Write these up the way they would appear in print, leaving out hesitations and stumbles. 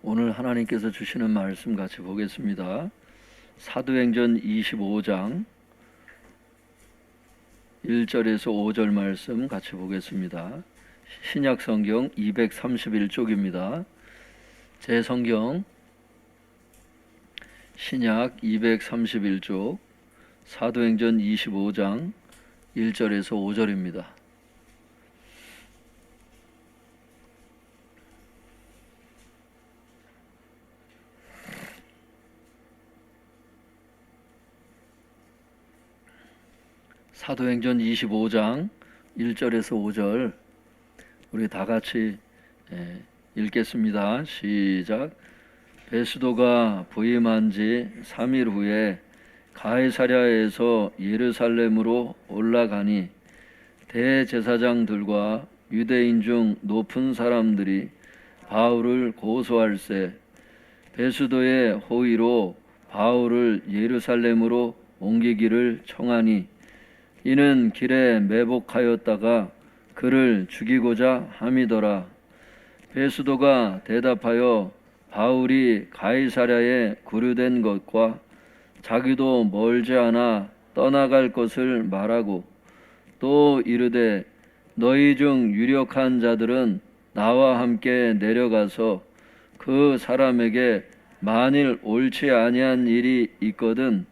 오늘 하나님께서 주시는 말씀 같이 보겠습니다. 사도행전 25장 1절에서 5절 말씀 같이 보겠습니다. 신약 성경 231쪽입니다. 제 성경 신약 231쪽 사도행전 25장 1절에서 5절입니다. 사도행전 25장 1절에서 5절 우리 다 같이 읽겠습니다. 시작. 베스도가 부임한 지 3일 후에 가이사랴에서 예루살렘으로 올라가니 대제사장들과 유대인 중 높은 사람들이 바울을 고소할세 베스도의 호의로 바울을 예루살렘으로 옮기기를 청하니 이는 길에 매복하였다가 그를 죽이고자 함이더라. 베스도가 대답하여 바울이 가이사랴에 구류된 것과 자기도 멀지 않아 떠나갈 것을 말하고 또 이르되 너희 중 유력한 자들은 나와 함께 내려가서 그 사람에게 만일 옳지 아니한 일이 있거든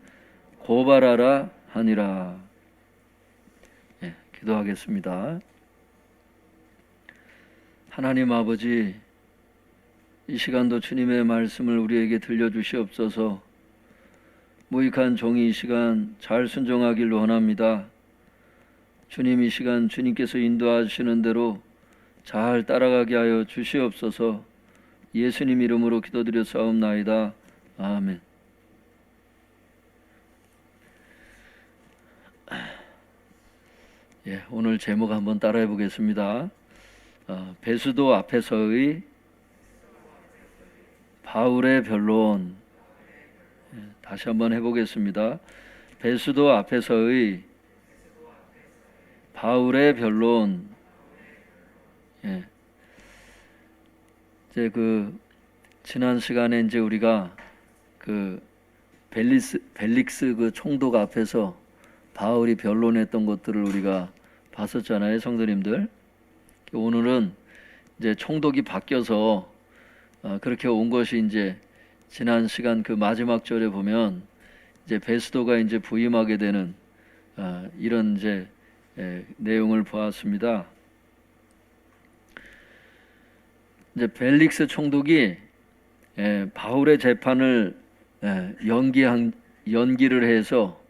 고발하라 하니라. 기도하겠습니다. 하나님 아버지, 이 시간도 주님의 말씀을 우리에게 들려주시옵소서. 무익한 종이 이 시간 잘 순종하길 원합니다. 주님, 이 시간 주님께서 인도하시는 대로 잘 따라가게 하여 주시옵소서. 예수님 이름으로 기도드렸사옵나이다. 아멘. 오늘 제목 한번 따라해 보겠습니다. 베스도 앞에서의 바울의 변론. 다시 한번 해보겠습니다. 베스도 앞에서의 바울의 변론. 이제 지난 시간에 이제 우리가 벨릭스 총독 앞에서 바울이 변론했던 것들을 우리가 봤었잖아요, 성도님들. 오늘은 이제 총독이 바뀌어서 그렇게 온 것이 이제 지난 시간 마지막 절에 보면 이제 베스도가 이제 부임하게 되는 이런 이제 내용을 보았습니다. 이제 벨릭스 총독이 바울의 재판을 연기를 해서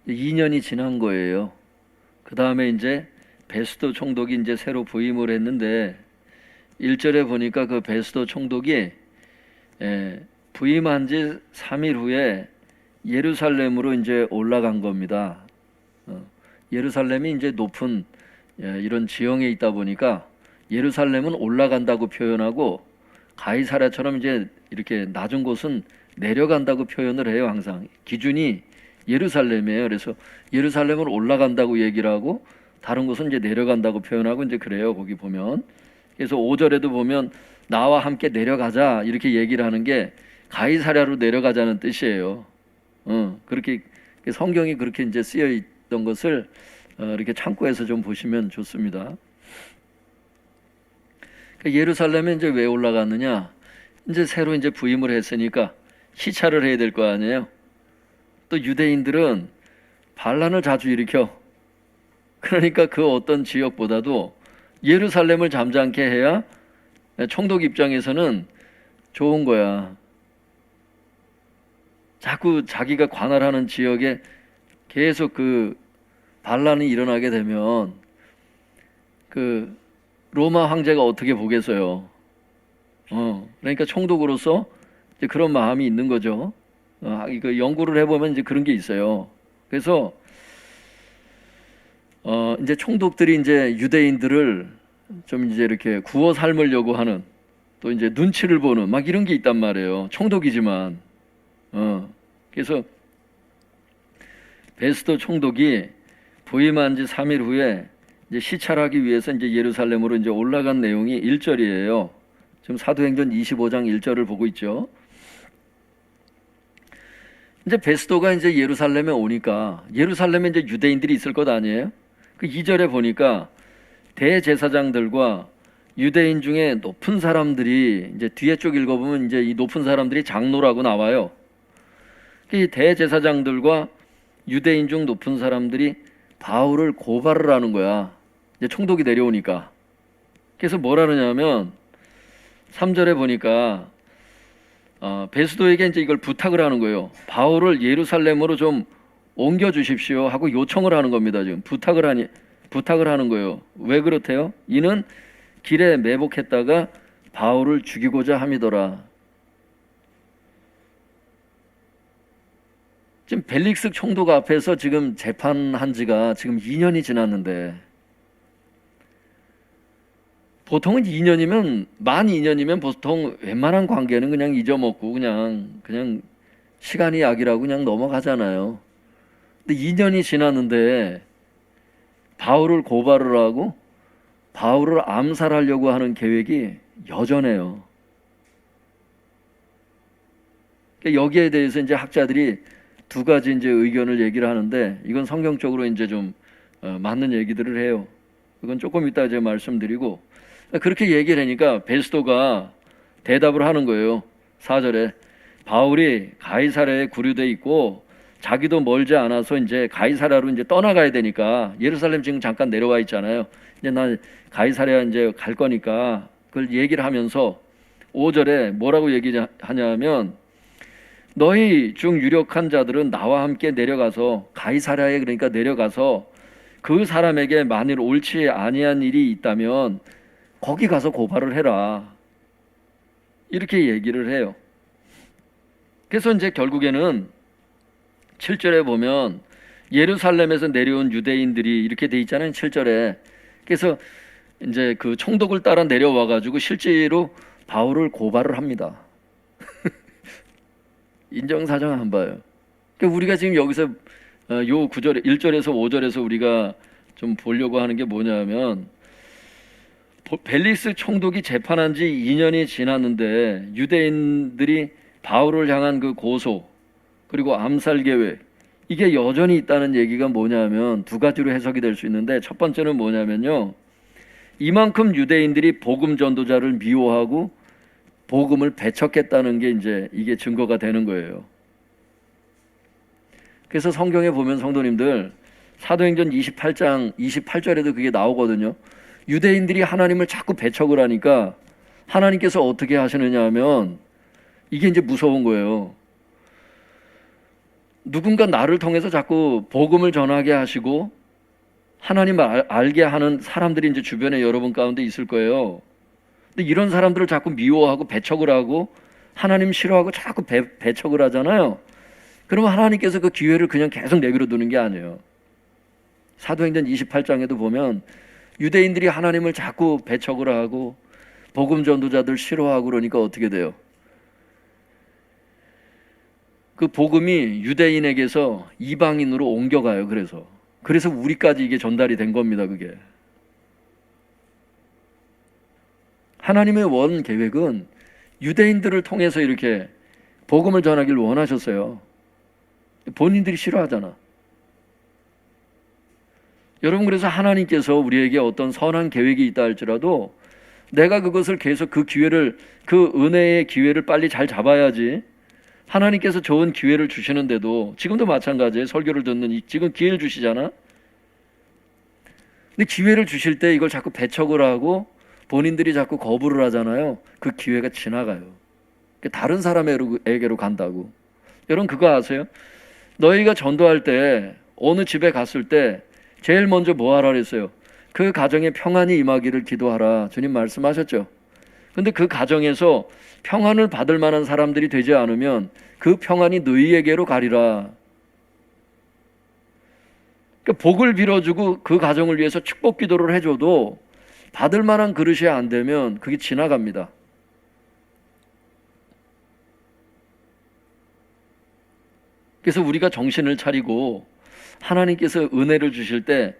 2년이 지난 거예요. 그 다음에 이제 베스도 총독이 이제 새로 부임을 했는데 1절에 보니까 그 베스도 총독이 부임한 지 3일 후에 예루살렘으로 이제 올라간 겁니다. 예루살렘이 이제 높은 이런 지형에 있다 보니까 예루살렘은 올라간다고 표현하고 가이사랴처럼 이제 이렇게 낮은 곳은 내려간다고 표현을 해요. 항상 기준이 예루살렘이에요. 그래서 예루살렘은 올라간다고 얘기를 하고 다른 곳은 이제 내려간다고 표현하고 이제 그래요. 거기 보면. 그래서 5절에도 보면 나와 함께 내려가자 이렇게 얘기를 하는 게 가이사랴로 내려가자는 뜻이에요. 그렇게 성경이 그렇게 이제 쓰여 있던 것을 이렇게 참고해서 좀 보시면 좋습니다. 예루살렘에 이제 왜 올라갔느냐? 이제 새로 이제 부임을 했으니까 시찰을 해야 될 거 아니에요. 또 유대인들은 반란을 자주 일으켜. 그러니까 그 어떤 지역보다도 예루살렘을 잠잠케 해야 총독 입장에서는 좋은 거야. 자꾸 자기가 관할하는 지역에 계속 반란이 일어나게 되면 로마 황제가 어떻게 보겠어요. 그러니까 총독으로서 이제 그런 마음이 있는 거죠. 연구를 해보면 이제 그런 게 있어요. 그래서 이제 총독들이 이제 유대인들을 좀 이제 이렇게 구워 삶으려고 하는, 또 이제 눈치를 보는 막 이런 게 있단 말이에요. 총독이지만. 그래서 베스도 총독이 부임한 지 3일 후에 이제 시찰하기 위해서 이제 예루살렘으로 이제 올라간 내용이 1절이에요. 지금 사도행전 25장 1절을 보고 있죠. 이제 베스도가 이제 예루살렘에 오니까 예루살렘에 이제 유대인들이 있을 것 아니에요? 그 2절에 보니까 대제사장들과 유대인 중에 높은 사람들이, 이제 뒤에 쪽 읽어보면 이제 이 높은 사람들이 장로라고 나와요. 이 대제사장들과 유대인 중 높은 사람들이 바울을 고발을 하는 거야. 이제 총독이 내려오니까. 그래서 뭐라느냐면 3절에 보니까 베스도에게 이제 이걸 부탁을 하는 거예요. 바울을 예루살렘으로 좀 옮겨 주십시오 하고 요청을 하는 겁니다. 지금 부탁을 하는 거예요. 왜 그렇대요? 이는 길에 매복했다가 바울을 죽이고자 함이더라. 지금 벨릭스 총독 앞에서 지금 재판한 지가 지금 2년이 지났는데, 보통은 2년이면, 만 2년이면 보통 웬만한 관계는 그냥 잊어먹고 그냥 시간이 약이라고 그냥 넘어가잖아요. 근데 2년이 지났는데 바울을 고발을 하고 바울을 암살하려고 하는 계획이 여전해요. 여기에 대해서 이제 학자들이 두 가지 이제 의견을 얘기를 하는데, 이건 성경적으로 이제 좀 맞는 얘기들을 해요. 이건 조금 이따 이제 말씀드리고, 그렇게 얘기를 하니까 베스도가 대답을 하는 거예요. 4절에 바울이 가이사랴에 구류돼 있고 자기도 멀지 않아서 이제 가이사랴로 이제 떠나가야 되니까, 예루살렘 지금 잠깐 내려와 있잖아요. 이제 난 가이사랴 이제 갈 거니까 그걸 얘기를 하면서 5절에 뭐라고 얘기하냐면, 너희 중 유력한 자들은 나와 함께 내려가서 가이사랴에, 그러니까 내려가서 그 사람에게 만일 옳지 아니한 일이 있다면 거기 가서 고발을 해라. 이렇게 얘기를 해요. 그래서 이제 결국에는 7절에 보면 예루살렘에서 내려온 유대인들이 이렇게 돼 있잖아요. 7절에. 그래서 이제 그 총독을 따라 내려와 가지고 실제로 바울을 고발을 합니다. 인정사정 안 봐요. 그러니까 우리가 지금 여기서 요 9절, 1절에서 5절에서 우리가 좀 보려고 하는 게 뭐냐면, 벨릭스 총독이 재판한 지 2년이 지났는데 유대인들이 바울을 향한 그 고소 그리고 암살 계획, 이게 여전히 있다는 얘기가 뭐냐면 두 가지로 해석이 될 수 있는데, 첫 번째는 뭐냐면요, 이만큼 유대인들이 복음 전도자를 미워하고 복음을 배척했다는 게 이제 이게 증거가 되는 거예요. 그래서 성경에 보면 성도님들, 사도행전 28장 28절에도 그게 나오거든요. 유대인들이 하나님을 자꾸 배척을 하니까 하나님께서 어떻게 하시느냐 하면, 이게 이제 무서운 거예요. 누군가 나를 통해서 자꾸 복음을 전하게 하시고 하나님을 알게 하는 사람들이 이제 주변에 여러분 가운데 있을 거예요. 근데 이런 사람들을 자꾸 미워하고 배척을 하고 하나님 싫어하고 자꾸 배척을 하잖아요. 그러면 하나님께서 그 기회를 그냥 계속 내버려 두는 게 아니에요. 사도행전 28장에도 보면 유대인들이 하나님을 자꾸 배척을 하고 복음 전도자들 싫어하고 그러니까 어떻게 돼요? 그 복음이 유대인에게서 이방인으로 옮겨가요. 그래서 우리까지 이게 전달이 된 겁니다. 그게 하나님의 원 계획은 유대인들을 통해서 이렇게 복음을 전하길 원하셨어요. 본인들이 싫어하잖아. 여러분, 그래서 하나님께서 우리에게 어떤 선한 계획이 있다 할지라도 내가 그것을 계속 그 은혜의 기회를 빨리 잘 잡아야지. 하나님께서 좋은 기회를 주시는데도, 지금도 마찬가지예요. 설교를 듣는 지금 기회를 주시잖아. 근데 기회를 주실 때 이걸 자꾸 배척을 하고 본인들이 자꾸 거부를 하잖아요. 그 기회가 지나가요. 다른 사람에게로 간다고. 여러분 그거 아세요? 너희가 전도할 때 어느 집에 갔을 때 제일 먼저 뭐 하라 그랬어요? 그 가정에 평안이 임하기를 기도하라. 주님 말씀하셨죠. 근데 그 가정에서 평안을 받을 만한 사람들이 되지 않으면 그 평안이 너희에게로 가리라. 그러니까 복을 빌어주고 그 가정을 위해서 축복 기도를 해줘도 받을 만한 그릇이 안 되면 그게 지나갑니다. 그래서 우리가 정신을 차리고 하나님께서 은혜를 주실 때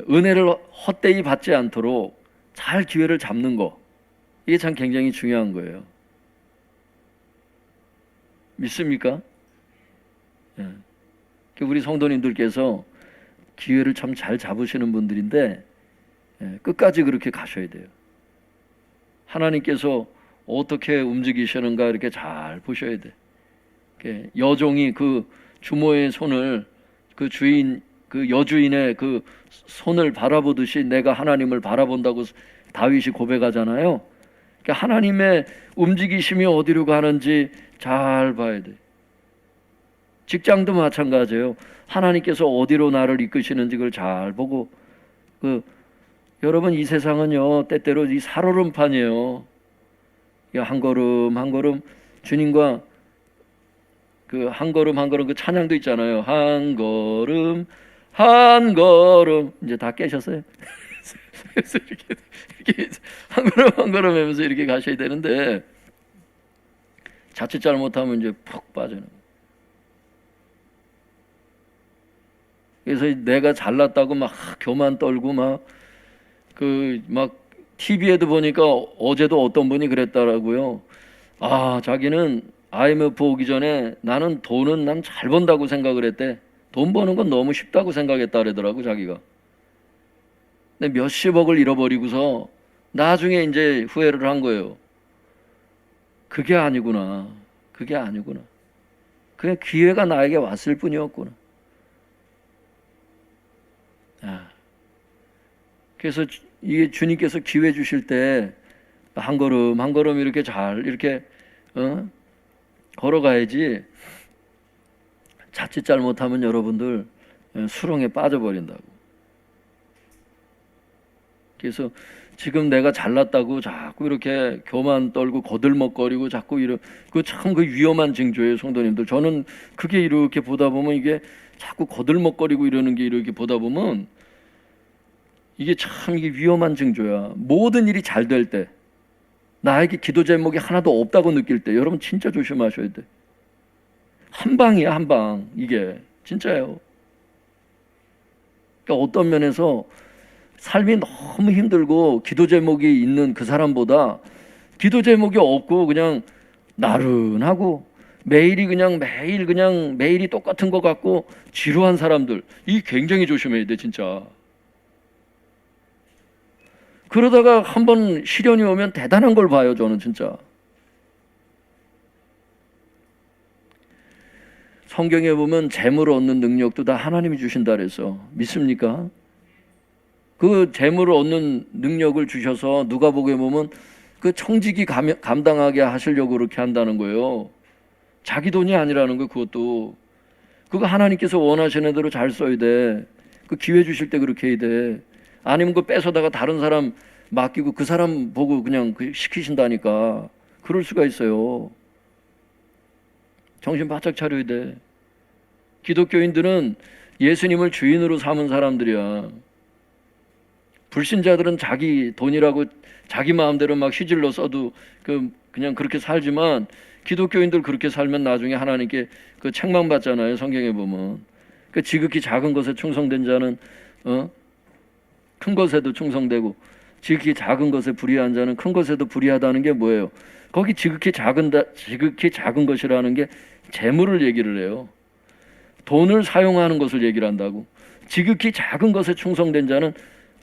은혜를 헛되이 받지 않도록 잘 기회를 잡는 거, 이게 참 굉장히 중요한 거예요. 믿습니까? 예. 우리 성도님들께서 기회를 참 잘 잡으시는 분들인데 끝까지 그렇게 가셔야 돼요. 하나님께서 어떻게 움직이시는가 이렇게 잘 보셔야 돼. 여종이 그 주모의 손을 그 주인 그 여주인의 그 손을 바라보듯이 내가 하나님을 바라본다고 다윗이 고백하잖아요. 하나님의 움직이심이 어디로 가는지 잘 봐야 돼. 직장도 마찬가지예요. 하나님께서 어디로 나를 이끄시는지 그걸 잘 보고 여러분 이 세상은요 때때로 이 살얼음판이에요. 한 걸음 한 걸음 주님과 그 한 걸음 한 걸음 그 찬양도 있잖아요. 한 걸음 한 걸음 이제 다 깨셨어요. 그래서 이렇게 한 걸음 한 걸음 하면서 이렇게 가셔야 되는데 자칫 잘못하면 이제 푹 빠지는 거예요. 그래서 내가 잘났다고 막 교만 떨고 막 TV에도 보니까 어제도 어떤 분이 그랬더라고요. 자기는 IMF 오기 전에 나는 돈은 난 잘 번다고 생각을 했대. 돈 버는 건 너무 쉽다고 생각했다 그러더라고 자기가. 근데 몇십억을 잃어버리고서 나중에 이제 후회를 한 거예요. 그게 아니구나. 그게 아니구나. 그냥 기회가 나에게 왔을 뿐이었구나. 그래서 이게 주님께서 기회 주실 때 한 걸음 한 걸음 이렇게 잘 이렇게 걸어가야지. 자칫 잘못하면 여러분들 수렁에 빠져버린다고. 그래서 지금 내가 잘났다고 자꾸 이렇게 교만 떨고 거들먹거리고 자꾸 그 참 그 위험한 징조예요, 성도님들. 저는 그게 이렇게 보다 보면 이게 자꾸 거들먹거리고 이러는 게 이렇게 보다 보면 이게 참 이게 위험한 징조야. 모든 일이 잘 될 때, 나에게 기도 제목이 하나도 없다고 느낄 때, 여러분 진짜 조심하셔야 돼. 한 방이야, 한 방. 이게 진짜예요. 그러니까 어떤 면에서 삶이 너무 힘들고 기도 제목이 있는 그 사람보다 기도 제목이 없고 그냥 나른하고 매일이 매일이 똑같은 것 같고 지루한 사람들, 이 굉장히 조심해야 돼, 진짜. 그러다가 한번 시련이 오면 대단한 걸 봐요, 저는 진짜. 성경에 보면 재물을 얻는 능력도 다 하나님이 주신다 그래서 믿습니까? 그 재물을 얻는 능력을 주셔서 누가복음에 보면 그 청지기 감당하게 하시려고 그렇게 한다는 거예요. 자기 돈이 아니라는 거예요. 그것도 그거 하나님께서 원하시는 대로 잘 써야 돼. 그 기회 주실 때 그렇게 해야 돼. 아니면 그 뺏어다가 다른 사람 맡기고 그 사람 보고 그냥 시키신다니까. 그럴 수가 있어요. 정신 바짝 차려야 돼. 기독교인들은 예수님을 주인으로 삼은 사람들이야. 불신자들은 자기 돈이라고 자기 마음대로 막 휘질러 써도 그냥 그렇게 살지만 기독교인들 그렇게 살면 나중에 하나님께 그 책망받잖아요. 성경에 보면. 그 지극히 작은 것에 충성된 자는 큰 것에도 충성되고 지극히 작은 것에 불의한 자는 큰 것에도 불의하다는 게 뭐예요? 거기 지극히 작은 것이라는 게 재물을 얘기를 해요. 돈을 사용하는 것을 얘기를 한다고. 지극히 작은 것에 충성된 자는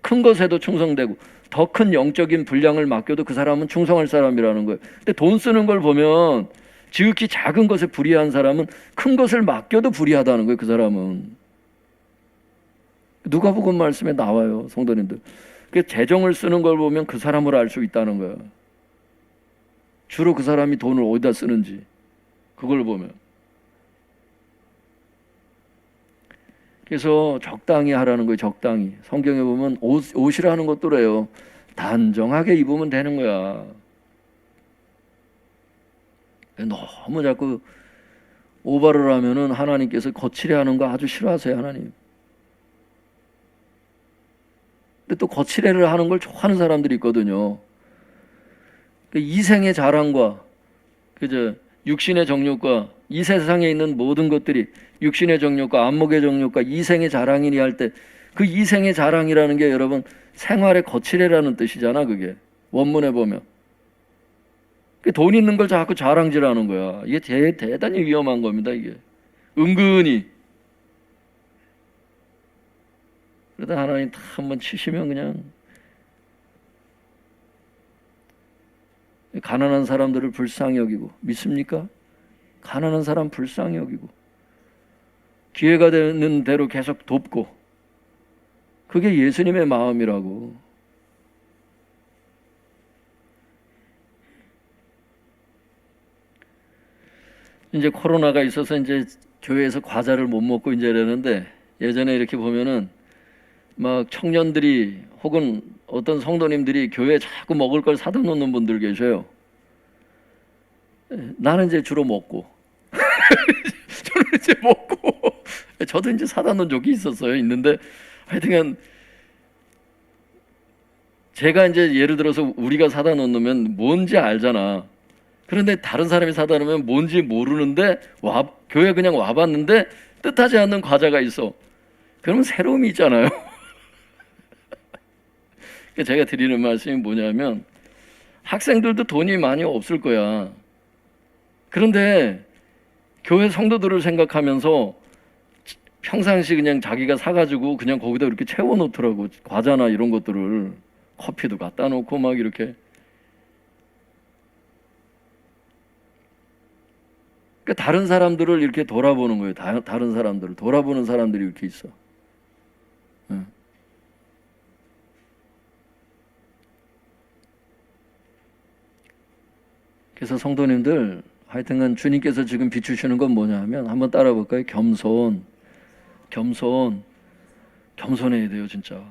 큰 것에도 충성되고 더 큰 영적인 분량을 맡겨도 그 사람은 충성할 사람이라는 거예요. 근데 돈 쓰는 걸 보면 지극히 작은 것에 불의한 사람은 큰 것을 맡겨도 불의하다는 거예요. 그 사람은. 누가복음 말씀에 나와요, 성도님들. 그 재정을 쓰는 걸 보면 그 사람을 알 수 있다는 거예요. 주로 그 사람이 돈을 어디다 쓰는지 그걸 보면. 그래서 적당히 하라는 거예요. 적당히. 성경에 보면 옷이라는 것도 그래요. 단정하게 입으면 되는 거야. 너무 자꾸 오바를 하면은 하나님께서 거칠게 하는 거 아주 싫어하세요, 하나님. 근데 또 거칠애를 하는 걸 좋아하는 사람들이 있거든요. 이생의 자랑과 육신의 정욕과 이 세상에 있는 모든 것들이 육신의 정욕과 안목의 정욕과 이생의 자랑이니 할 때 그 이생의 자랑이라는 게 여러분 생활의 거칠애라는 뜻이잖아. 그게 원문에 보면 돈 있는 걸 자꾸 자랑질하는 거야. 이게 대단히 위험한 겁니다. 이게 은근히. 그러다 하나님 다 한번 치시면 그냥 가난한 사람들을 불쌍히 여기고, 믿습니까? 가난한 사람 불쌍히 여기고 기회가 되는 대로 계속 돕고, 그게 예수님의 마음이라고. 이제 코로나가 있어서 이제 교회에서 과자를 못 먹고 이제 이러는데, 예전에 이렇게 보면은 막 청년들이 혹은 어떤 성도님들이 교회에 자꾸 먹을 걸 사다 놓는 분들 계셔요. 나는 이제 주로 먹고 저는 이제 먹고 저도 이제 사다 놓은 적이 있는데 하여튼간 제가 이제 예를 들어서 우리가 사다 놓으면 뭔지 알잖아. 그런데 다른 사람이 사다 놓으면 뭔지 모르는데 교회 그냥 와봤는데 뜻하지 않는 과자가 있어. 그러면 새로움이 있잖아요. 제가 드리는 말씀이 뭐냐면, 학생들도 돈이 많이 없을 거야. 그런데 교회 성도들을 생각하면서 평상시 그냥 자기가 사가지고 그냥 거기다 이렇게 채워놓더라고. 과자나 이런 것들을. 커피도 갖다 놓고 막 이렇게. 그러니까 다른 사람들을 이렇게 돌아보는 거예요. 다른 사람들을 돌아보는 사람들이 이렇게 있어. 응. 그래서 성도님들, 하여튼간 주님께서 지금 비추시는 건 뭐냐 하면, 한번 따라 볼까요? 겸손해야 돼요, 진짜.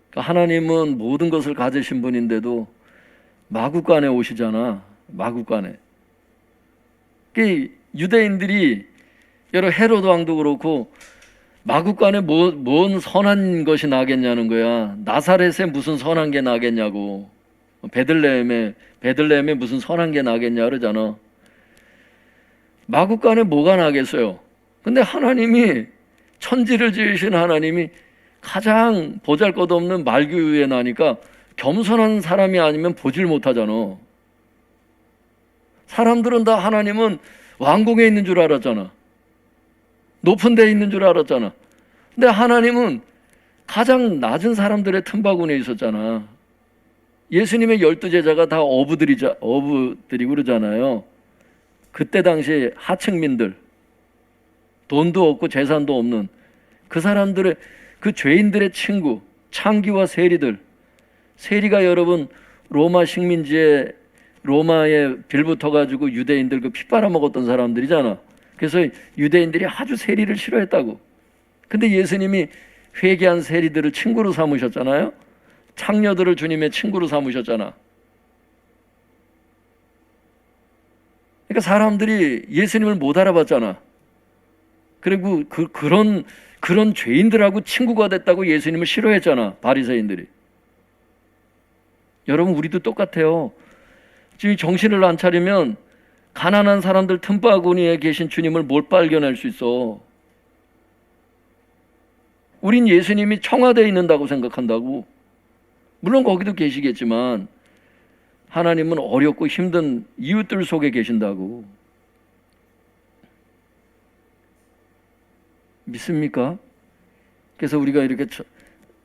그러니까 하나님은 모든 것을 가지신 분인데도 마구간에 오시잖아. 마구간에. 유대인들이, 여러 헤로드 왕도 그렇고, 마구간에 뭔 선한 것이 나겠냐는 거야. 나사렛에 무슨 선한 게 나겠냐고. 베들레헴에 무슨 선한 게 나겠냐 그러잖아. 마구간에 뭐가 나겠어요? 근데 하나님이, 천지를 지으신 하나님이 가장 보잘것없는 말규에 나니까 겸손한 사람이 아니면 보질 못하잖아. 사람들은 다 하나님은 왕궁에 있는 줄 알았잖아. 높은 데에 있는 줄 알았잖아. 근데 하나님은 가장 낮은 사람들의 틈바구니에 있었잖아. 예수님의 12제자가 다 어부들이고 그러잖아요. 그때 당시 하층민들, 돈도 없고 재산도 없는 그 사람들의, 그 죄인들의 친구, 창기와 세리들. 세리가 여러분 로마 식민지에, 로마에 빌붙어가지고 유대인들 그 피 빨아먹었던 사람들이잖아. 그래서 유대인들이 아주 세리를 싫어했다고. 근데 예수님이 회개한 세리들을 친구로 삼으셨잖아요. 창녀들을 주님의 친구로 삼으셨잖아. 그러니까 사람들이 예수님을 못 알아봤잖아. 그리고 그런 죄인들하고 친구가 됐다고 예수님을 싫어했잖아, 바리새인들이. 여러분, 우리도 똑같아요. 지금 정신을 안 차리면 가난한 사람들 틈바구니에 계신 주님을 못 발견할 수 있어. 우린 예수님이 청와대에 있는다고 생각한다고. 물론 거기도 계시겠지만 하나님은 어렵고 힘든 이웃들 속에 계신다고. 믿습니까? 그래서 우리가 이렇게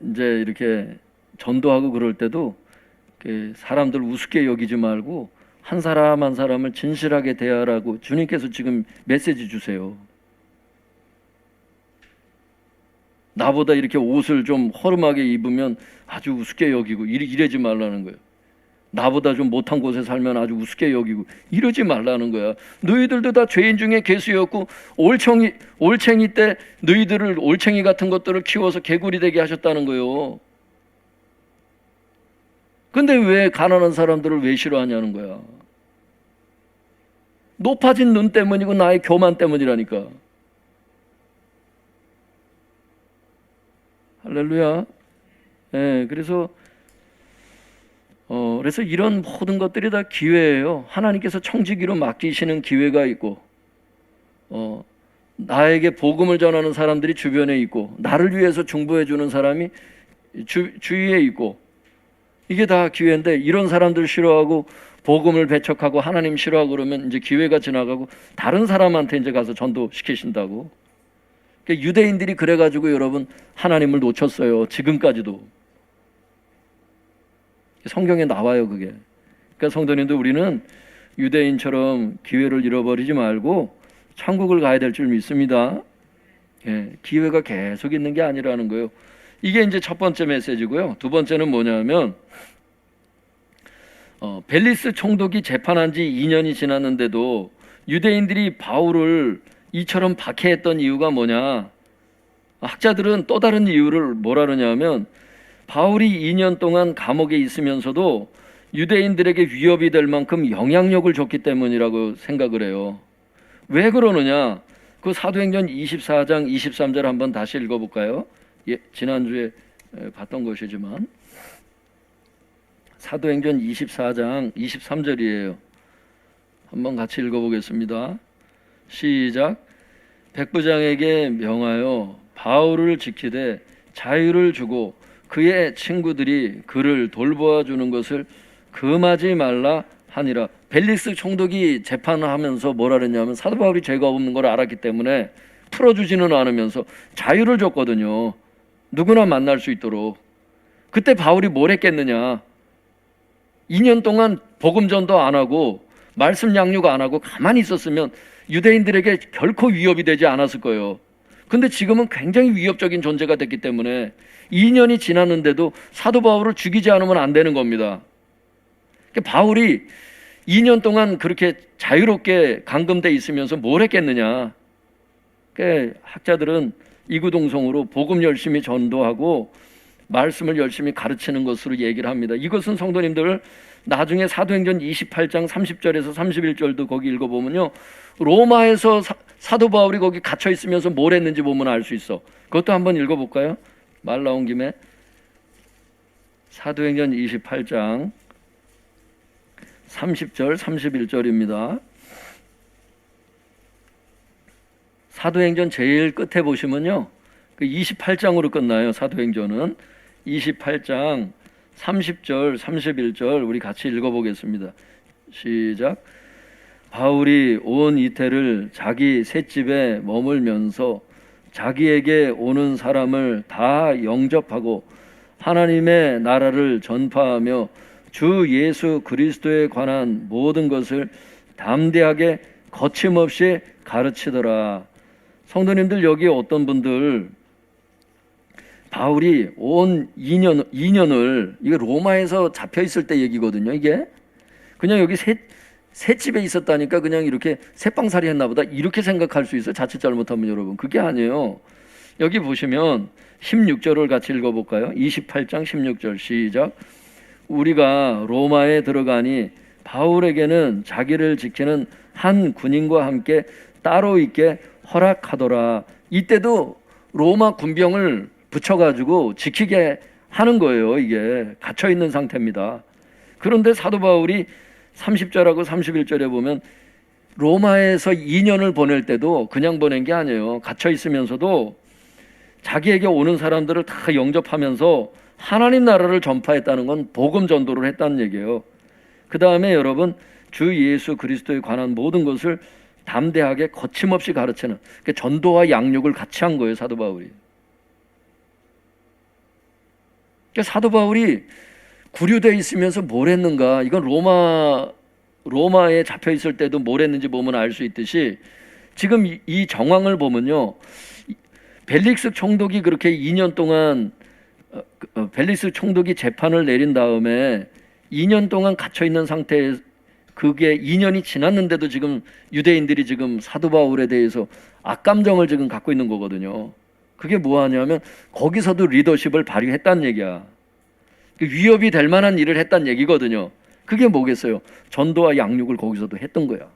이제 이렇게 전도하고 그럴 때도 사람들 우습게 여기지 말고 한 사람 한 사람을 진실하게 대하라고 주님께서 지금 메시지 주세요. 나보다 이렇게 옷을 좀 허름하게 입으면 아주 우습게 여기고 이러지 말라는 거예요. 나보다 좀 못한 곳에 살면 아주 우습게 여기고 이러지 말라는 거야. 너희들도 다 죄인 중에 괴수였고 올챙이 때 너희들을 올챙이 같은 것들을 키워서 개구리 되게 하셨다는 거예요. 근데 왜 가난한 사람들을 왜 싫어하냐는 거야. 높아진 눈 때문이고 나의 교만 때문이라니까. 할렐루야. 예, 그래서 이런 모든 것들이 다 기회예요. 하나님께서 청지기로 맡기시는 기회가 있고, 나에게 복음을 전하는 사람들이 주변에 있고, 나를 위해서 중보해 주는 사람이 주위에 있고, 이게 다 기회인데 이런 사람들 싫어하고 복음을 배척하고 하나님 싫어하고 그러면 이제 기회가 지나가고 다른 사람한테 이제 가서 전도시키신다고. 그러니까 유대인들이 그래가지고 여러분 하나님을 놓쳤어요. 지금까지도. 성경에 나와요 그게. 그러니까 성도님들 우리는 유대인처럼 기회를 잃어버리지 말고 천국을 가야 될 줄 믿습니다. 예, 기회가 계속 있는 게 아니라는 거예요. 이게 이제 첫 번째 메시지고요. 두 번째는 뭐냐면 벨리스 총독이 재판한 지 2년이 지났는데도 유대인들이 바울을 이처럼 박해했던 이유가 뭐냐? 학자들은 또 다른 이유를 뭐라 그러냐면 바울이 2년 동안 감옥에 있으면서도 유대인들에게 위협이 될 만큼 영향력을 줬기 때문이라고 생각을 해요. 왜 그러느냐? 그 사도행전 24장 23절 한번 다시 읽어볼까요? 예, 지난주에 봤던 것이지만 사도행전 24장 23절이에요. 한번 같이 읽어보겠습니다. 시작. 백부장에게 명하여 바울을 지키되 자유를 주고 그의 친구들이 그를 돌보아 주는 것을 금하지 말라 하니라. 벨리스 총독이 재판을 하면서 뭐라 그랬냐면 사도 바울이 죄가 없는 걸 알았기 때문에 풀어주지는 않으면서 자유를 줬거든요. 누구나 만날 수 있도록. 그때 바울이 뭘 했겠느냐? 2년 동안 복음 전도 안 하고 말씀 양육 안 하고 가만히 있었으면 유대인들에게 결코 위협이 되지 않았을 거예요. 근데 지금은 굉장히 위협적인 존재가 됐기 때문에 2년이 지났는데도 사도 바울을 죽이지 않으면 안 되는 겁니다. 그러니까 바울이 2년 동안 그렇게 자유롭게 감금돼 있으면서 뭘 했겠느냐? 그러니까 학자들은 이구동성으로 복음 열심히 전도하고 말씀을 열심히 가르치는 것으로 얘기를 합니다. 이것은 성도님들 나중에 사도행전 28장 30절에서 31절도 거기 읽어보면요, 로마에서 사도 바울이 거기 갇혀 있으면서 뭘 했는지 보면 알 수 있어. 그것도 한번 읽어볼까요? 말 나온 김에 사도행전 28장 30절 31절입니다. 사도행전 제일 끝에 보시면요, 그 28장으로 끝나요. 사도행전은 28장 30절 31절 우리 같이 읽어보겠습니다. 시작. 바울이 온 이태를 자기 셋집에 머물면서 자기에게 오는 사람을 다 영접하고 하나님의 나라를 전파하며 주 예수 그리스도에 관한 모든 것을 담대하게 거침없이 가르치더라. 성도님들, 여기 어떤 분들 바울이 온 2년을 이게 로마에서 잡혀 있을 때 얘기거든요. 이게 그냥 여기 새 집에 있었다니까 그냥 이렇게 새빵살이 했나 보다 이렇게 생각할 수 있어요. 자칫 잘못하면 여러분 그게 아니에요. 여기 보시면 16절을 같이 읽어볼까요? 28장 16절 시작. 우리가 로마에 들어가니 바울에게는 자기를 지키는 한 군인과 함께 따로 있게 허락하더라. 이때도 로마 군병을 붙여가지고 지키게 하는 거예요. 이게 갇혀있는 상태입니다. 그런데 사도 바울이 30절하고 31절에 보면 로마에서 2년을 보낼 때도 그냥 보낸 게 아니에요. 갇혀있으면서도 자기에게 오는 사람들을 다 영접하면서 하나님 나라를 전파했다는 건 복음 전도를 했다는 얘기예요. 그 다음에 여러분 주 예수 그리스도에 관한 모든 것을 담대하게 거침없이 가르치는, 그러니까 전도와 양육을 같이 한 거예요. 사도 바울이. 그러니까 사도 바울이 구류되어 있으면서 뭘 했는가? 이건 로마에 잡혀 있을 때도 뭘 했는지 보면 알 수 있듯이 지금 이 정황을 보면요, 벨릭스 총독이 그렇게 2년 동안 벨릭스 총독이 재판을 내린 다음에 2년 동안 갇혀 있는 상태에 그게 2년이 지났는데도 지금 유대인들이 지금 사도 바울에 대해서 악감정을 지금 갖고 있는 거거든요. 그게 뭐 하냐면 거기서도 리더십을 발휘했다는 얘기야. 위협이 될 만한 일을 했다는 얘기거든요. 그게 뭐겠어요? 전도와 양육을 거기서도 했던 거야.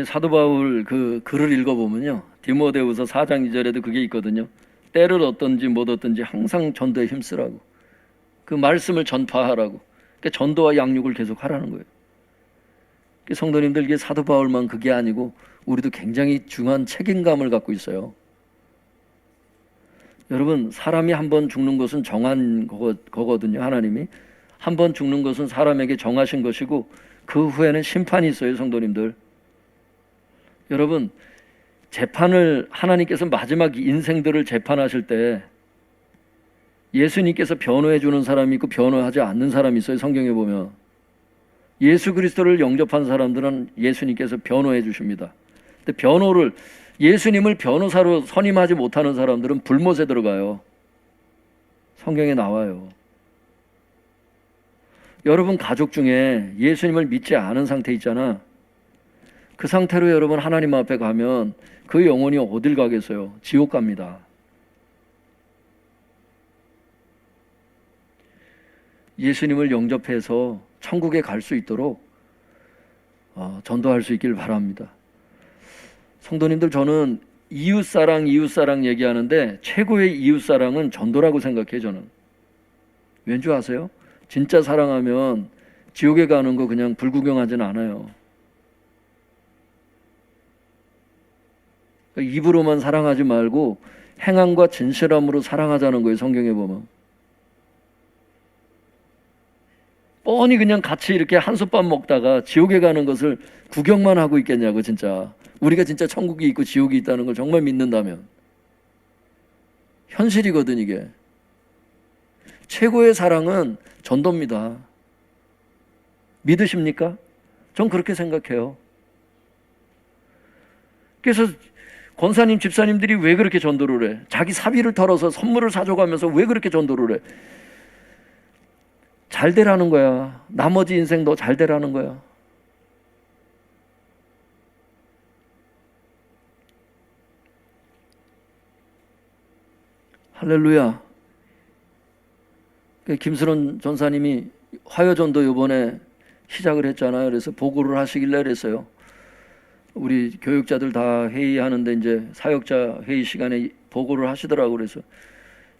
사도 바울 그 글을 읽어보면요, 디모데후서 4장 2절에도 그게 있거든요. 때를 얻든지 못 얻든지 항상 전도에 힘쓰라고, 그 말씀을 전파하라고. 그러니까 전도와 양육을 계속 하라는 거예요. 성도님들, 이게 사도 바울만 그게 아니고 우리도 굉장히 중요한 책임감을 갖고 있어요. 여러분, 사람이 한 번 죽는 것은 정한 거거든요. 하나님이 한 번 죽는 것은 사람에게 정하신 것이고 그 후에는 심판이 있어요. 성도님들, 여러분, 재판을 하나님께서 마지막 인생들을 재판하실 때 예수님께서 변호해 주는 사람이 있고 변호하지 않는 사람이 있어요. 성경에 보면 예수 그리스도를 영접한 사람들은 예수님께서 변호해 주십니다. 근데 예수님을 변호사로 선임하지 못하는 사람들은 불못에 들어가요. 성경에 나와요. 여러분 가족 중에 예수님을 믿지 않은 상태 있잖아. 그 상태로 여러분 하나님 앞에 가면 그 영혼이 어딜 가겠어요? 지옥 갑니다. 예수님을 영접해서 천국에 갈 수 있도록 전도할 수 있길 바랍니다. 성도님들, 저는 이웃사랑 얘기하는데 최고의 이웃사랑은 전도라고 생각해요. 저는 왠지 아세요? 진짜 사랑하면 지옥에 가는 거 그냥 불구경하지는 않아요. 입으로만 사랑하지 말고 행함과 진실함으로 사랑하자는 거예요. 성경에 보면 뻔히 그냥 같이 이렇게 한솥밥 먹다가 지옥에 가는 것을 구경만 하고 있겠냐고. 진짜 우리가 진짜 천국이 있고 지옥이 있다는 걸 정말 믿는다면 현실이거든. 이게 최고의 사랑은 전도입니다. 믿으십니까? 전 그렇게 생각해요. 그래서 권사님, 집사님들이 왜 그렇게 전도를 해? 자기 사비를 털어서 선물을 사줘가면서 왜 그렇게 전도를 해? 잘 되라는 거야. 나머지 인생 너 잘 되라는 거야. 할렐루야. 김수론 전사님이 화요전도 이번에 시작을 했잖아요. 그래서 보고를 하시길래 그랬어요. 우리 교육자들 다 회의하는데 이제 사역자 회의 시간에 보고를 하시더라고. 그래서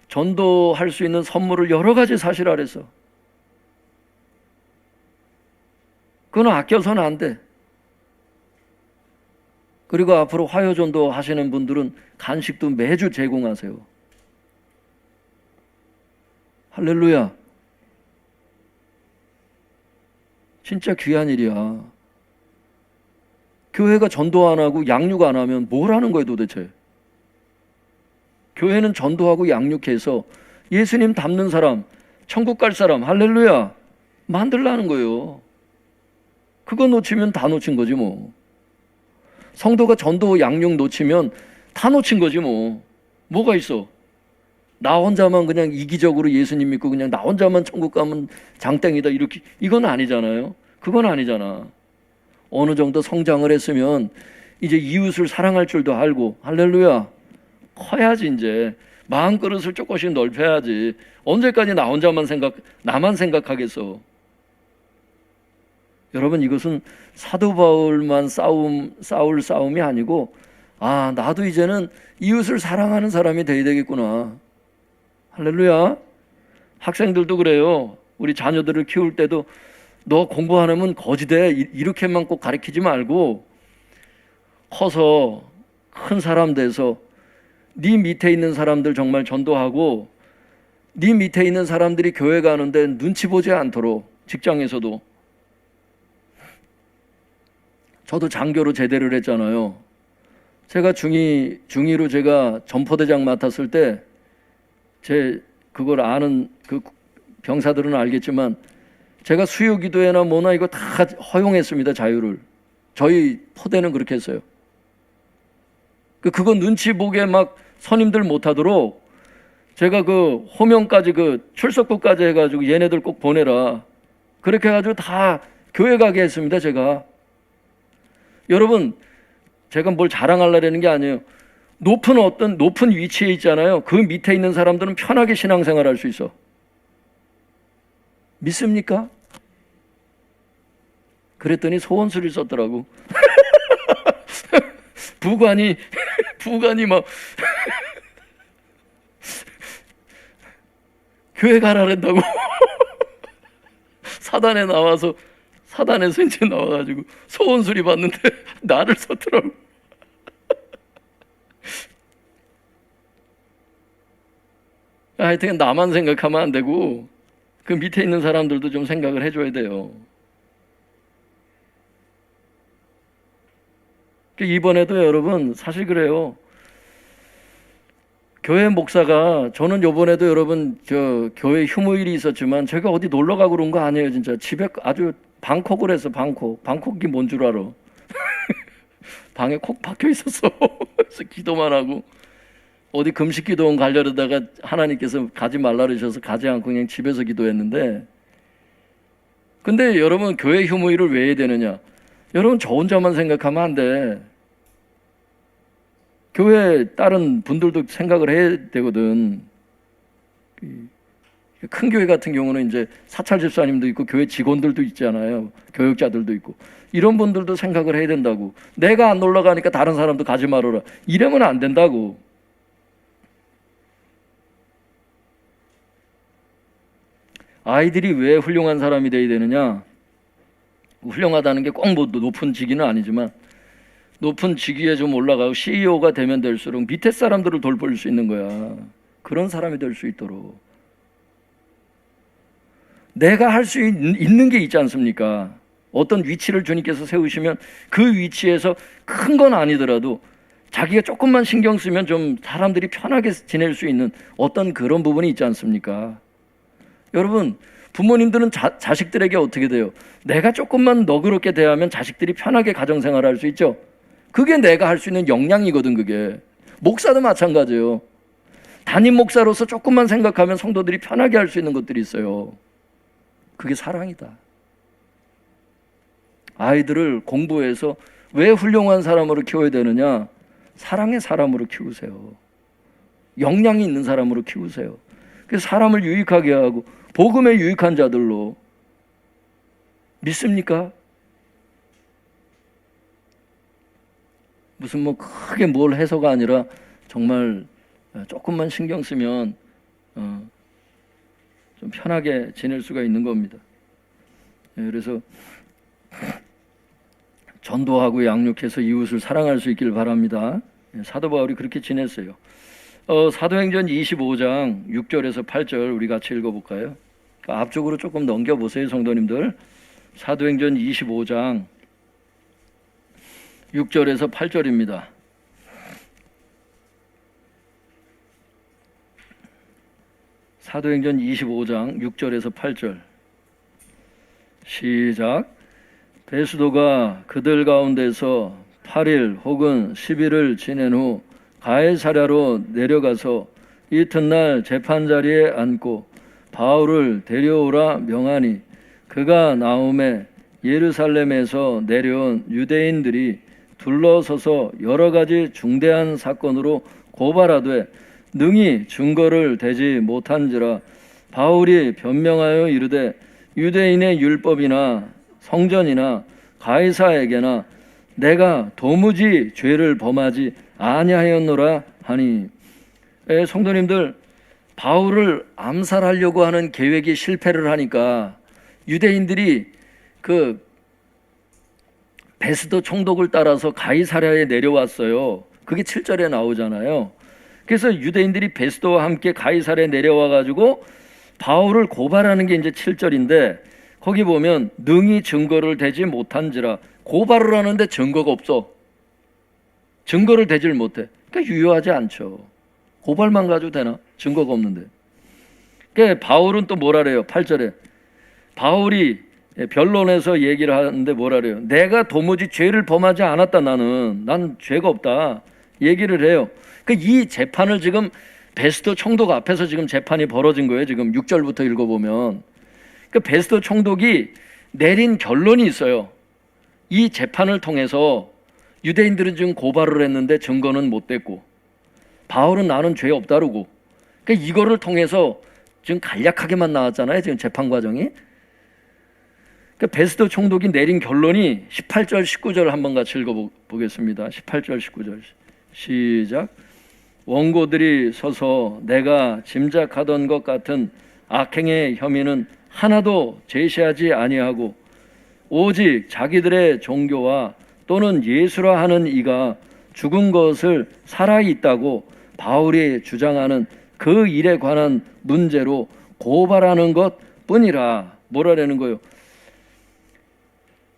전도할 수 있는 선물을 여러 가지 사시라 그랬어. 그건 아껴서는 안 돼. 그리고 앞으로 화요전도 하시는 분들은 간식도 매주 제공하세요. 할렐루야. 진짜 귀한 일이야. 교회가 전도 안 하고 양육 안 하면 뭘 하는 거예요 도대체? 교회는 전도하고 양육해서 예수님 닮는 사람, 천국 갈 사람, 할렐루야, 만들라는 거예요. 그거 놓치면 다 놓친 거지 뭐. 성도가 전도 양육 놓치면 다 놓친 거지 뭐. 뭐가 있어? 나 혼자만 그냥 이기적으로 예수님 믿고 그냥 나 혼자만 천국 가면 장땡이다 이렇게, 이건 아니잖아요. 그건 아니잖아. 어느 정도 성장을 했으면 이제 이웃을 사랑할 줄도 알고, 할렐루야, 커야지. 이제 마음그릇을 조금씩 넓혀야지. 언제까지 나만 생각하겠어. 여러분, 이것은 사도 바울만 싸울 싸움이 아니고, 나도 이제는 이웃을 사랑하는 사람이 돼야 되겠구나. 할렐루야. 학생들도 그래요. 우리 자녀들을 키울 때도 너 공부 안 하면 거지돼 이렇게만 꼭 가르치지 말고, 커서 큰 사람 돼서 네 밑에 있는 사람들 정말 전도하고, 네 밑에 있는 사람들이 교회 가는데 눈치 보지 않도록, 직장에서도. 저도 장교로 제대를 했잖아요. 제가 중2로 제가 전포대장 맡았을 때, 그걸 아는 그 병사들은 알겠지만, 제가 수요 기도회나 뭐나 이거 다 허용했습니다. 자유를. 저희 포대는 그렇게 했어요. 그거 눈치 보게 막 선임들 못하도록 제가 그 호명까지, 그 출석부까지 해가지고 얘네들 꼭 보내라, 그렇게 해가지고 다 교회 가게 했습니다. 제가. 여러분, 제가 뭘 자랑하려는 게 아니에요. 높은 위치에 있잖아요. 그 밑에 있는 사람들은 편하게 신앙생활 할 수 있어. 믿습니까? 그랬더니 소원수를 썼더라고. 부관이 막 교회 가라랜다고. 사단에 나와서 사단에서 이제 나와가지고 소원 수리 받는데 나를 썼더라고. 하여튼 나만 생각하면 안 되고 그 밑에 있는 사람들도 좀 생각을 해줘야 돼요. 이번에도 여러분 사실 그래요. 교회 목사가, 저는 요번에도 여러분 저 교회 휴무일이 있었지만 제가 어디 놀러 가고 그런 거 아니에요. 진짜 집에 아주 방콕을 해서 방콕이 뭔 줄 알아. 방에 콕 박혀 있었어. 그래서 기도만 하고 어디 금식 기도원 가려다가 하나님께서 가지 말라 그러셔서 가지 않고 그냥 집에서 기도했는데, 근데 여러분 교회 휴무일을 왜 해야 되느냐? 여러분 저 혼자만 생각하면 안 돼. 교회 다른 분들도 생각을 해야 되거든. 큰 교회 같은 경우는 이제 사찰 집사님도 있고 교회 직원들도 있잖아요. 교육자들도 있고. 이런 분들도 생각을 해야 된다고. 내가 안 놀러 가니까 다른 사람도 가지 말아라. 이러면 안 된다고. 아이들이 왜 훌륭한 사람이 돼야 되느냐? 훌륭하다는 게 꼭 뭐 높은 직위는 아니지만 높은 직위에 좀 올라가고 CEO가 되면 될수록 밑에 사람들을 돌볼 수 있는 거야. 그런 사람이 될 수 있도록 내가 할 수 있는 게 있지 않습니까? 어떤 위치를 주님께서 세우시면 그 위치에서 큰 건 아니더라도 자기가 조금만 신경 쓰면 좀 사람들이 편하게 지낼 수 있는 어떤 그런 부분이 있지 않습니까? 여러분, 부모님들은 자식들에게 어떻게 돼요? 내가 조금만 너그럽게 대하면 자식들이 편하게 가정생활을 할 수 있죠. 그게 내가 할 수 있는 역량이거든. 그게 목사도 마찬가지예요. 담임 목사로서 조금만 생각하면 성도들이 편하게 할 수 있는 것들이 있어요. 그게 사랑이다. 아이들을 공부해서 왜 훌륭한 사람으로 키워야 되느냐? 사랑의 사람으로 키우세요. 역량이 있는 사람으로 키우세요. 그래서 사람을 유익하게 하고 복음에 유익한 자들로. 믿습니까? 무슨 뭐 크게 뭘 해서가 아니라 정말 조금만 신경 쓰면 좀 편하게 지낼 수가 있는 겁니다. 그래서 전도하고 양육해서 이웃을 사랑할 수 있길 바랍니다. 사도 바울이 그렇게 지냈어요. 사도행전 25장 6절에서 8절 우리 같이 읽어볼까요? 앞쪽으로 조금 넘겨보세요, 성도님들. 사도행전 25장 6절에서 8절입니다. 사도행전 25장 6절에서 8절 시작. 베스도가 그들 가운데서 8일 혹은 10일을 지낸 후 가이사랴로 내려가서 이튿날 재판자리에 앉고 바울을 데려오라 명하니, 그가 나오매 예루살렘에서 내려온 유대인들이 둘러서서 여러 가지 중대한 사건으로 고발하되 능히 증거를 대지 못한지라. 바울이 변명하여 이르되 유대인의 율법이나 성전이나 가이사에게나 내가 도무지 죄를 범하지 아니하였노라 하니. 성도님들, 바울을 암살하려고 하는 계획이 실패를 하니까 유대인들이 그 베스도 총독을 따라서 가이사랴에 내려왔어요. 그게 7절에 나오잖아요. 그래서 유대인들이 베스도와 함께 가이사랴에 내려와 가지고 바울을 고발하는 게 이제 7절인데, 거기 보면 능히 증거를 대지 못한지라. 고발을 하는데 증거가 없어. 증거를 대질 못해. 그러니까 유효하지 않죠. 고발만 가지고 되나? 증거가 없는데. 그러니까 바울은 또 뭐라 그래요? 8절에 바울이 변론에서 얘기를 하는데 뭐라 그래요? 내가 도무지 죄를 범하지 않았다. 난 죄가 없다 얘기를 해요. 그러니까 이 재판을 지금 베스도 총독 앞에서 지금 재판이 벌어진 거예요. 지금 6절부터 읽어보면 그 베스도 총독이 내린 결론이 있어요. 이 재판을 통해서 유대인들은 지금 고발을 했는데 증거는 못 됐고, 바울은 나는 죄 없다 그러고, 그러니까 이거를 통해서 지금 간략하게만 나왔잖아요. 지금 재판 과정이. 그러니까 베스도 총독이 내린 결론이 18절 19절 한번 같이 읽어보겠습니다. 18절 19절 시작. 원고들이 서서 내가 짐작하던 것 같은 악행의 혐의는 하나도 제시하지 아니하고 오직 자기들의 종교와 또는 예수라 하는 이가 죽은 것을 살아있다고 바울이 주장하는 그 일에 관한 문제로 고발하는 것뿐이라. 뭐라는 거예요?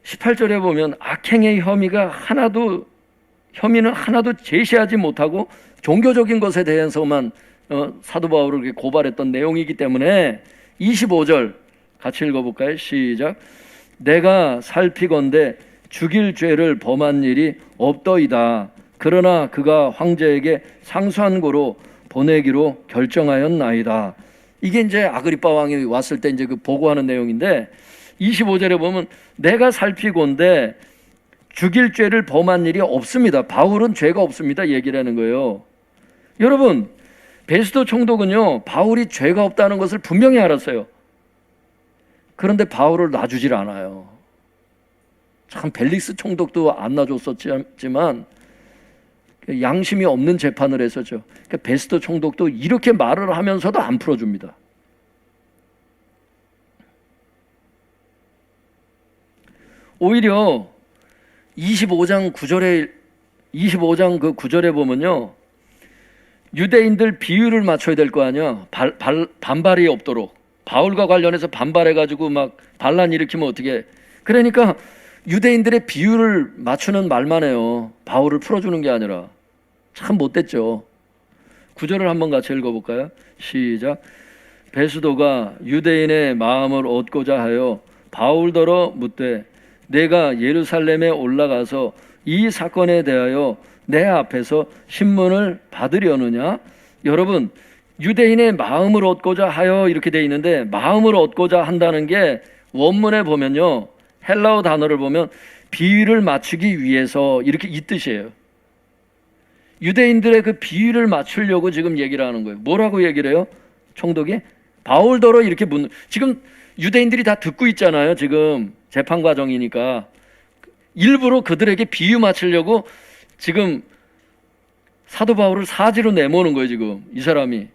18절에 보면 악행의 혐의는 하나도 제시하지 못하고 종교적인 것에 대해서만 사도 바울을 고발했던 내용이기 때문에 25절 같이 읽어볼까요? 시작. 내가 살피건대 죽일 죄를 범한 일이 없더이다. 그러나 그가 황제에게 상수한 고로 보내기로 결정하였나이다. 이게 이제 아그리빠 왕이 왔을 때 이제 그 보고하는 내용인데 25절에 보면 내가 살피건대 죽일 죄를 범한 일이 없습니다. 바울은 죄가 없습니다. 얘기를 하는 거예요. 여러분, 베스도 총독은요, 바울이 죄가 없다는 것을 분명히 알았어요. 그런데 바울을 놔주질 않아요. 참 벨릭스 총독도 안 놔줬었지만 양심이 없는 재판을 했었죠. 그러니까 베스도 총독도 이렇게 말을 하면서도 안 풀어줍니다. 오히려 25장 그 9절에 보면요, 유대인들 비율을 맞춰야 될 거 아니야. 반발이 없도록. 바울과 관련해서 반발해가지고 막 반란 일으키면 어떻게? 그러니까 유대인들의 비율을 맞추는 말만 해요. 바울을 풀어주는 게 아니라. 참 못됐죠. 9절을 한번 같이 읽어볼까요? 시작. 베스도가 유대인의 마음을 얻고자 하여 바울더러 묻되 내가 예루살렘에 올라가서 이 사건에 대하여 내 앞에서 신문을 받으려느냐? 여러분, 유대인의 마음을 얻고자 하여 이렇게 돼 있는데 마음을 얻고자 한다는 게 원문에 보면요, 헬라어 단어를 보면 비위를 맞추기 위해서 이렇게 이 뜻이에요. 유대인들의 그 비위를 맞추려고 지금 얘기를 하는 거예요. 뭐라고 얘기를 해요? 총독이 바울더러 이렇게 묻는, 지금 유대인들이 다 듣고 있잖아요. 지금 재판 과정이니까 일부러 그들에게 비유 맞추려고 지금 사도 바울을 사지로 내모는 거예요. 지금 이 사람이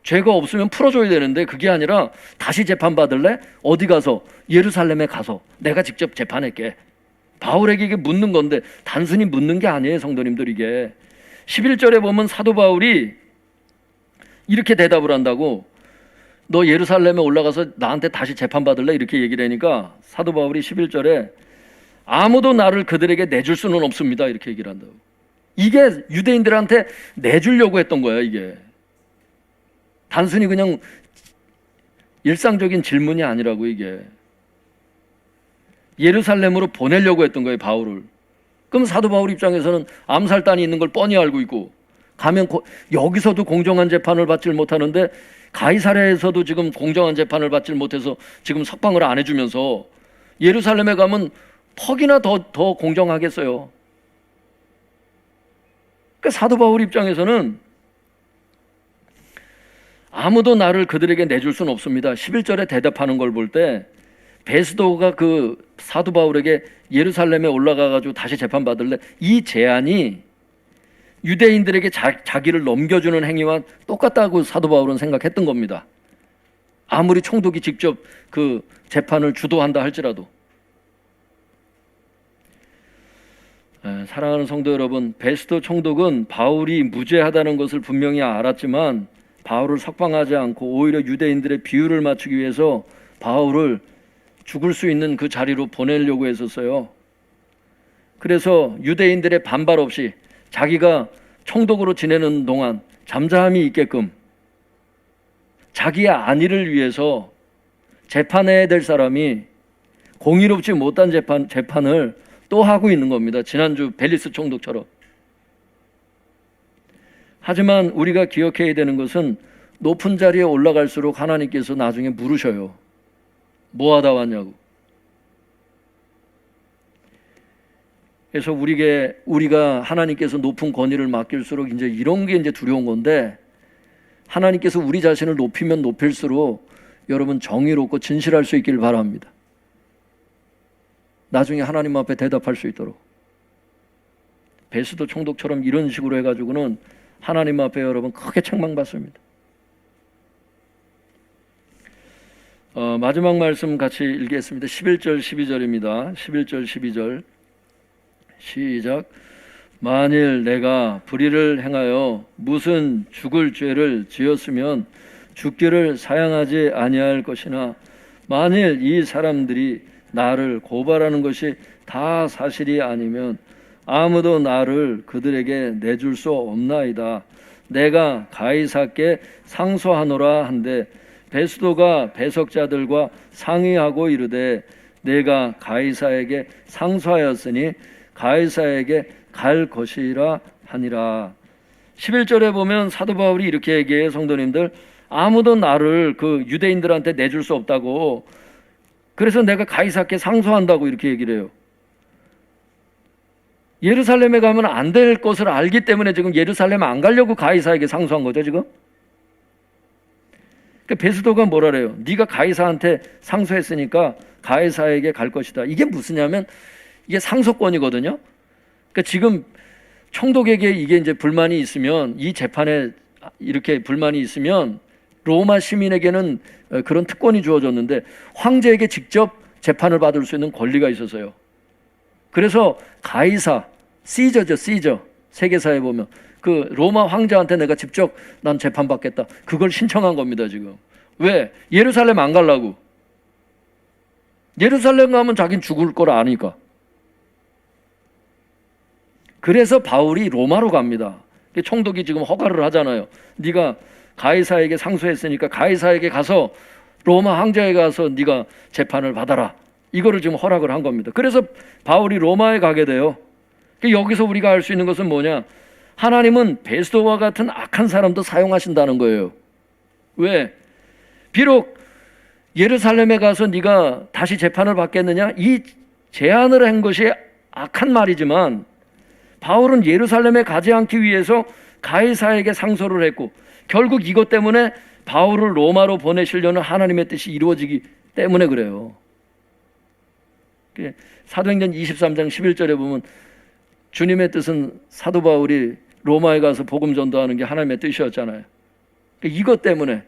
죄가 없으면 풀어줘야 되는데 그게 아니라 다시 재판받을래? 어디 가서? 예루살렘에 가서 내가 직접 재판할게. 바울에게 이게 묻는 건데 단순히 묻는 게 아니에요. 성도님들, 이게 11절에 보면 사도 바울이 이렇게 대답을 한다고. 너 예루살렘에 올라가서 나한테 다시 재판받을래? 이렇게 얘기를 하니까 사도 바울이 11절에 아무도 나를 그들에게 내줄 수는 없습니다. 이렇게 얘기를 한다고. 이게 유대인들한테 내주려고 했던 거야. 이게 단순히 그냥 일상적인 질문이 아니라고. 이게 예루살렘으로 보내려고 했던 거예요, 바울을. 그럼 사도 바울 입장에서는 암살단이 있는 걸 뻔히 알고 있고, 가면 여기서도 공정한 재판을 받질 못하는데 가이사랴에서도 지금 공정한 재판을 받질 못해서 지금 석방을 안 해주면서 예루살렘에 가면 퍽이나 더 공정하겠어요. 그러니까 사도 바울 입장에서는 아무도 나를 그들에게 내줄 수는 없습니다. 11절에 대답하는 걸 볼 때 베스도가 그 사도 바울에게 예루살렘에 올라가가지고 다시 재판받을래? 이 제안이 유대인들에게 자기를 넘겨주는 행위와 똑같다고 사도 바울은 생각했던 겁니다. 아무리 총독이 직접 그 재판을 주도한다 할지라도. 사랑하는 성도 여러분, 베스도 총독은 바울이 무죄하다는 것을 분명히 알았지만 바울을 석방하지 않고 오히려 유대인들의 비율을 맞추기 위해서 바울을 죽을 수 있는 그 자리로 보내려고 했었어요. 그래서 유대인들의 반발 없이 자기가 총독으로 지내는 동안 잠잠히 있게끔 자기의 안위를 위해서 재판해야 될 사람이 공의롭지 못한 재판을 또 하고 있는 겁니다. 지난주 벨리스 총독처럼. 하지만 우리가 기억해야 되는 것은 높은 자리에 올라갈수록 하나님께서 나중에 물으셔요. 뭐 하다 왔냐고. 그래서 우리가 하나님께서 높은 권위를 맡길수록 이제 이런 게 이제 두려운 건데, 하나님께서 우리 자신을 높이면 높일수록 여러분 정의롭고 진실할 수 있길 바랍니다. 나중에 하나님 앞에 대답할 수 있도록. 베스도 총독처럼 이런 식으로 해가지고는 하나님 앞에 여러분 크게 책망받습니다. 마지막 말씀 같이 읽겠습니다. 11절 12절입니다. 11절 12절 시작. 만일 내가 불의를 행하여 무슨 죽을 죄를 지었으면 죽기를 사양하지 아니할 것이나 만일 이 사람들이 나를 고발하는 것이 다 사실이 아니면 아무도 나를 그들에게 내줄 수 없나이다. 내가 가이사께 상소하노라 한데 베스도가 배석자들과 상의하고 이르되 내가 가이사에게 상소하였으니 가이사에게 갈 것이라 하니라. 11절에 보면 사도 바울이 이렇게 얘기해요. 성도님들, 아무도 나를 그 유대인들한테 내줄 수 없다고, 그래서 내가 가이사께 상소한다고 이렇게 얘기를 해요. 예루살렘에 가면 안 될 것을 알기 때문에 지금 예루살렘 안 가려고 가이사에게 상소한 거죠 지금. 그러니까 베스도가 뭐라 그래요? 네가 가이사한테 상소했으니까 가이사에게 갈 것이다. 이게 무슨냐면 이게 상소권이거든요. 그러니까 지금 총독에게 이게 이제 불만이 있으면, 이 재판에 이렇게 불만이 있으면 로마 시민에게는 그런 특권이 주어졌는데 황제에게 직접 재판을 받을 수 있는 권리가 있어서요. 그래서 가이사, 시저죠, 시저. 세계사에 보면 그 로마 황제한테 내가 직접 난 재판받겠다. 그걸 신청한 겁니다 지금. 왜? 예루살렘 안 가려고. 예루살렘 가면 자긴 죽을 걸 아니까. 그래서 바울이 로마로 갑니다. 총독이 지금 허가를 하잖아요. 네가 가이사에게 상소했으니까 가이사에게 가서 로마 황제에 가서 네가 재판을 받아라. 이거를 지금 허락을 한 겁니다. 그래서 바울이 로마에 가게 돼요. 여기서 우리가 알 수 있는 것은 뭐냐? 하나님은 베스도와 같은 악한 사람도 사용하신다는 거예요. 왜? 비록 예루살렘에 가서 네가 다시 재판을 받겠느냐? 이 제안을 한 것이 악한 말이지만 바울은 예루살렘에 가지 않기 위해서 가이사에게 상소를 했고, 결국 이것 때문에 바울을 로마로 보내시려는 하나님의 뜻이 이루어지기 때문에 그래요. 사도행전 23장 11절에 보면 주님의 뜻은 사도 바울이 로마에 가서 복음 전도하는 게 하나님의 뜻이었잖아요. 이것 때문에,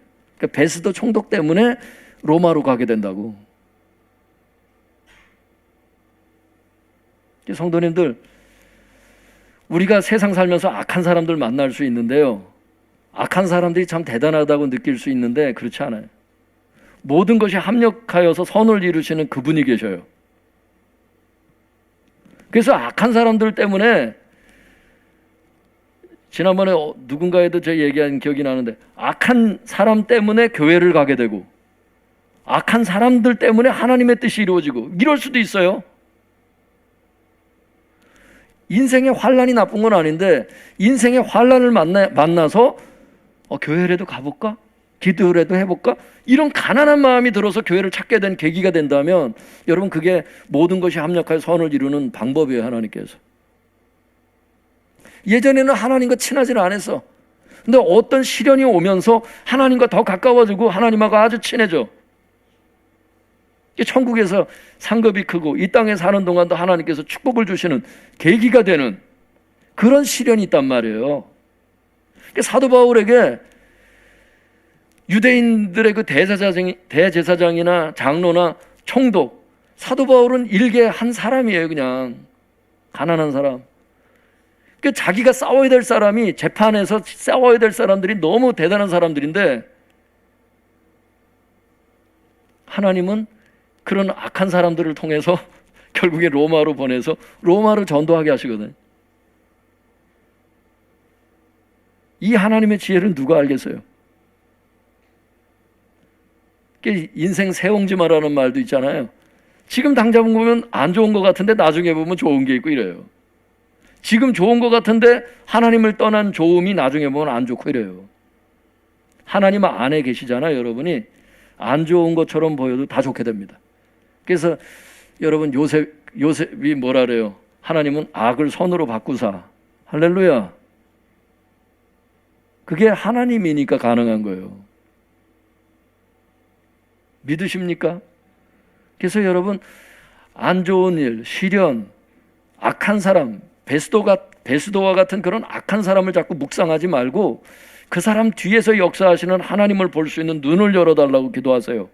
베스도 총독 때문에 로마로 가게 된다고. 성도님들, 우리가 세상 살면서 악한 사람들 만날 수 있는데요, 악한 사람들이 참 대단하다고 느낄 수 있는데 그렇지 않아요. 모든 것이 합력하여서 선을 이루시는 그분이 계셔요. 그래서 악한 사람들 때문에, 지난번에 누군가에도 제가 얘기한 기억이 나는데, 악한 사람 때문에 교회를 가게 되고 악한 사람들 때문에 하나님의 뜻이 이루어지고 이럴 수도 있어요. 인생의 환란이 나쁜 건 아닌데 인생의 환란을 만나서 교회라도 가볼까? 기도라도 해볼까? 이런 가난한 마음이 들어서 교회를 찾게 된 계기가 된다면 여러분, 그게 모든 것이 합력하여 선을 이루는 방법이에요. 하나님께서. 예전에는 하나님과 친하지는 않았어. 근데 어떤 시련이 오면서 하나님과 더 가까워지고 하나님하고 아주 친해져. 천국에서 상급이 크고 이 땅에 사는 동안도 하나님께서 축복을 주시는 계기가 되는 그런 시련이 있단 말이에요. 사도 바울에게 유대인들의 그 대제사장이나 장로나 총독, 사도 바울은 일개 한 사람이에요. 그냥 가난한 사람. 자기가 싸워야 될 사람이, 재판에서 싸워야 될 사람들이 너무 대단한 사람들인데 하나님은 그런 악한 사람들을 통해서 결국에 로마로 보내서 로마를 전도하게 하시거든요. 이 하나님의 지혜를 누가 알겠어요? 인생 새옹지마라는 말도 있잖아요. 지금 당장 보면 안 좋은 것 같은데 나중에 보면 좋은 게 있고 이래요. 지금 좋은 것 같은데 하나님을 떠난 좋음이 나중에 보면 안 좋고 이래요. 하나님 안에 계시잖아요. 여러분이 안 좋은 것처럼 보여도 다 좋게 됩니다. 그래서 여러분, 요셉이 뭐라 그래요? 하나님은 악을 선으로 바꾸사. 할렐루야. 그게 하나님이니까 가능한 거예요. 믿으십니까? 그래서 여러분, 안 좋은 일, 시련, 악한 사람, 베스도와 같은 그런 악한 사람을 자꾸 묵상하지 말고 그 사람 뒤에서 역사하시는 하나님을 볼 수 있는 눈을 열어달라고 기도하세요.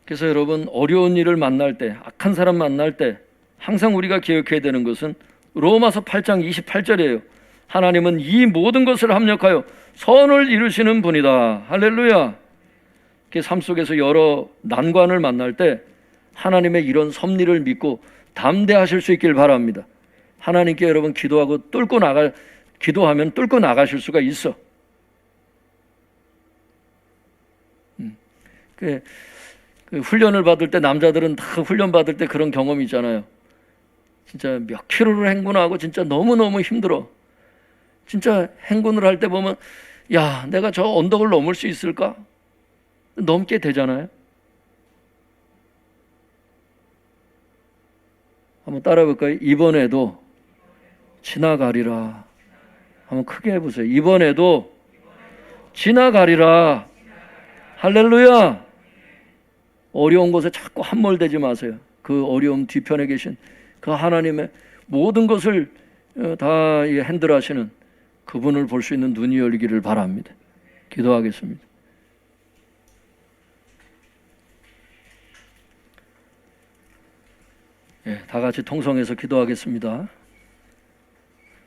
그래서 여러분, 어려운 일을 만날 때, 악한 사람 만날 때 항상 우리가 기억해야 되는 것은 로마서 8장 28절이에요. 하나님은 이 모든 것을 합력하여 선을 이루시는 분이다. 할렐루야. 삶 속에서 여러 난관을 만날 때 하나님의 이런 섭리를 믿고 담대하실 수 있길 바랍니다. 하나님께 여러분 기도하면 뚫고 나가실 수가 있어. 그 훈련을 받을 때, 남자들은 다 훈련 받을 때 그런 경험이 있잖아요. 진짜 몇 킬로를 행군하고 진짜 너무너무 힘들어. 진짜 행군을 할 때 보면, 야, 내가 저 언덕을 넘을 수 있을까? 넘게 되잖아요. 한번 따라 해볼까요? 이번에도 지나가리라. 한번 크게 해보세요. 이번에도 지나가리라. 할렐루야. 어려운 곳에 자꾸 함몰되지 마세요. 그 어려움 뒤편에 계신 그 하나님의 모든 것을 다 핸들하시는 그분을 볼 수 있는 눈이 열리기를 바랍니다. 기도하겠습니다. 다 같이 통성해서 기도하겠습니다.